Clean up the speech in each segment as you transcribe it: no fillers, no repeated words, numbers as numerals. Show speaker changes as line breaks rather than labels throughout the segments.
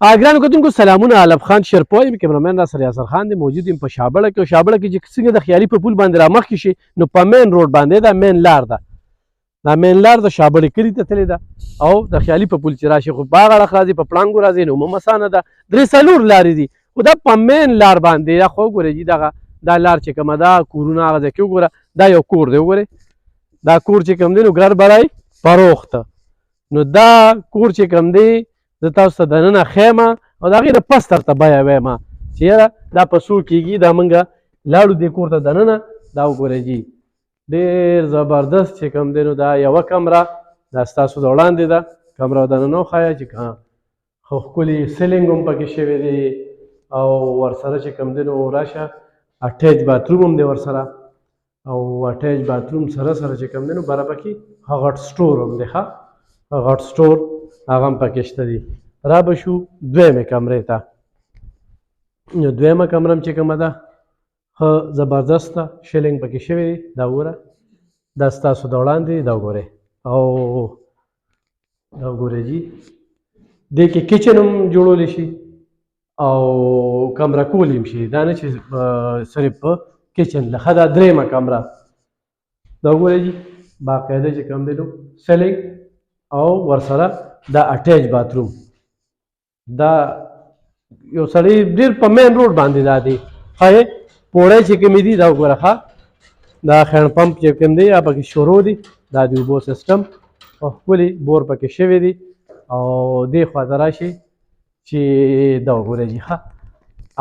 ګرانو کتونکو سلامونه، علب خان شرپوی یم، کیمرامین را سره یاسر خان دی. موجود یم په شابړه کې. او شابړه کې چې څنګه د خیالي په پل باندې رامخکې شي نو په مین روډ باندې دا مین لار ده. دا مین لار د شابړې کلي ته تللې ده او د خیالي په پل چې راشي خو باغ اړخ راځي، په پړانګو راځي، نو عموم اسانه ده. 3-4 لارې دي خو دا په مین لار باندې دا خو وګورئ جي دا لار چې کومه ده کورونه هغه ځای کې وګوره. دا یو کور دی وګورئ، دا کور چې کوم دی نو ګرر بړی فروخته. نو دا کور چې کوم دی زه تاسو ته دننه ښیم او د هغې نه پس درته بیه وایم چې یاره دا په څو کېږي. دا موږ لاړو دې کور ته دننه. دا وګورئ جي ډېر زبردست چې کوم دی نو دا یوه کمره دا ستاسو د وړاندې ده. کمره دننه وښایه چې خو ښکلي سیلینګ هم پکې شوی دی او ورسره چې کوم دی نو راشه اټیچ باتروم هم دی ورسره او اټیچ باتروم سره سره چې کوم دی نو بره پکې غټ سټور هم دی. ښه غټ سټور هغه هم پکې شته دي. را به شو دویمې کمرې ته. نو دویمه کمره هم چې کومه ده ښه زبردسته شیلینګ پکې شوی دی. دا وګوره دا ستاسو د وړاندې دا وګورئ او دا وګورئ جي دې کې کچن هم جوړولی شي او کمره کولی هم شي. دا نه چې صرف په کچن لخه. دا درېیمه کمره دا وګورئ جي باقاعده چې کوم دی نو سیلینګ او ورسره دا اټیچ باتروم. دا یو سړی ډېر په مین روډ باندې دا دی. ښایي پوړی چې کومې دي دا وګوره. ښه دا خیڼ پمپ چې کوم دی یا پکې شروع دي. دا د اوبو سیسټم او ښکلي بور پکې شوی دی او دې خوا ته راشي چې دا وګورئ جي ښه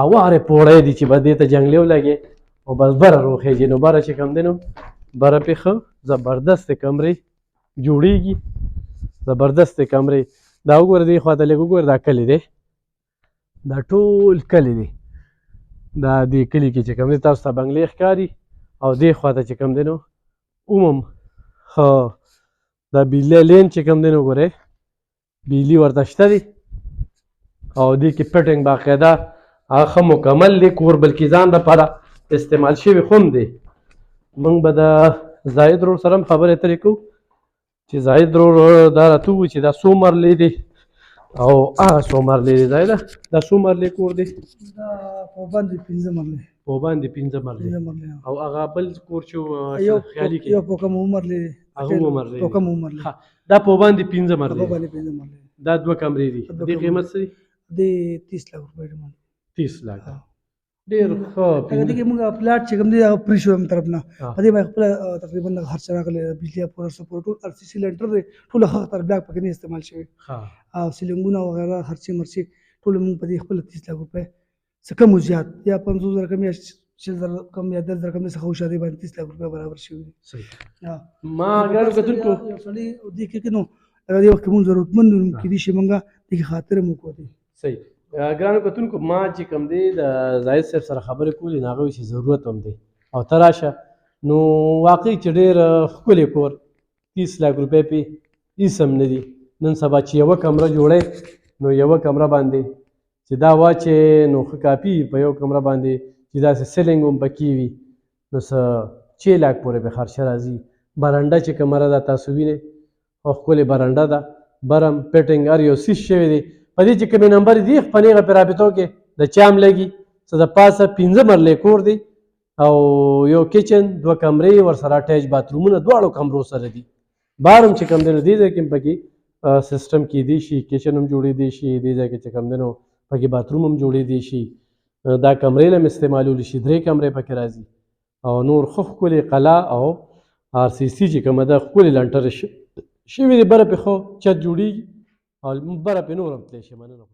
اوارې پوړی دي چې به دې ته جنګلې ولګې او بس بره روخېږي. نو بره چې کوم دی نو بره پې ښه زبردستې کمرې جوړېږي. زبردستې کمرې. دا وګوره دې خوا ته لږ وګوره دا کلی دی. دا ټول کلی دی. دا دې کلي کې چې کوم دی تاسو ته بنګلې ښکاري او دې خوا ته چې کوم دی نو عموم ښه دا بجلی لین چې کوم دی نو ګورئ بجلي ورته شته دی او دې کې فټنګ باقاعده هغه ښه مکمل دی. کور بلکې ځان دپاره استعمال شوي خو هم دی. موږ به د زاهد روډ سره هم خبرې اترې کوو چې زاهد روډ دا راته ووایي چې دا څو مرلې دی او هغه څو مرلې دی. زاهده دا څو مرلې کور دی؟
دا په باندې 15 مرلې.
په باندې 15 مرلې او هغه بل کور چې خیالي کې
یو په کوم مرلې دی
هغه هم مرلې
په کوم مرلې.
دا په باندې 15 مرلې.
په باندې 15 مرلې.
دا دوه کمرې دي. دې قیمت څه دی؟
د 30 لک روپۍ ډیمانډ.
30 لک. ډېر ښه.
هغه دې کې موږ پلاټ چې کوم دی هغه پرې شو هم طرف نه په دې باندې خپل تقریبا هر څه راغلی بجلی پور سپورټ ټول ار سی سیلنډر دی ټول هغه تر بلاک پکې نه استعمال شوی او سیلنګونه وغیرہ خرچې مرچې ټول موږ په دې خپل 30 لک روپۍ څه کم زیات یا 50,000 کم یا 60,000 کم یا 10,000 کم څخه خو شاده باندې 30 لک روپۍ برابر شوی.
صحیح. ما ګرانو کتونکو
سړی دې کې نو هغه دې وخت موږ ضرورتمند کې دي چې موږ دې خاطر مو کو دي.
صحیح. ګرانو کتونکو ما چې کوم دی د زاهد صاحب سره خبرې کولې نو هغه چې ضرورت هم دی او ته راشه نو واقعي چې ډېر ښکلی کور 30 لک روپۍ پې هېڅ هم نه دي. نن سبا چې یوه کمره جوړی نو یوه کمره باندې چې دا واچې نو ښه کافي په یو کمره باندې چې داسې سیلینګ هم پکې وي نو څه 6 لک پورې پې خرچه راځي. برنډه چې کمره ده تاسو وینئ او ښکلې برنډه ده. برم فټنګ هر یو سیز شوی دی. په دې چې کومې نمبر دي په نیغه پې رابطو کې د چام لګي څه د پاسه 15 مرلې کور دی او یو کچن 2 کمرې ورسره اټیچ باترومونه دواړو کمرو سره دي. بار هم چې کوم دی نو دې ځای کې هم پکې سیسټم کیدی شي، کچن هم جوړېدی شي، دې ځای کې چې کوم دی نو پکې باتروم هم جوړېدی شي. دا کمرې له هم استعمالولی شي. 3 کمرې پکې راځي او نور ښه ښکلې قلا او آر سی سی چې کومه ده ښکلې لنټرې شوي دي. بره پې ښه چت جوړېږي او بره پې نور هم تلی شي. مننه.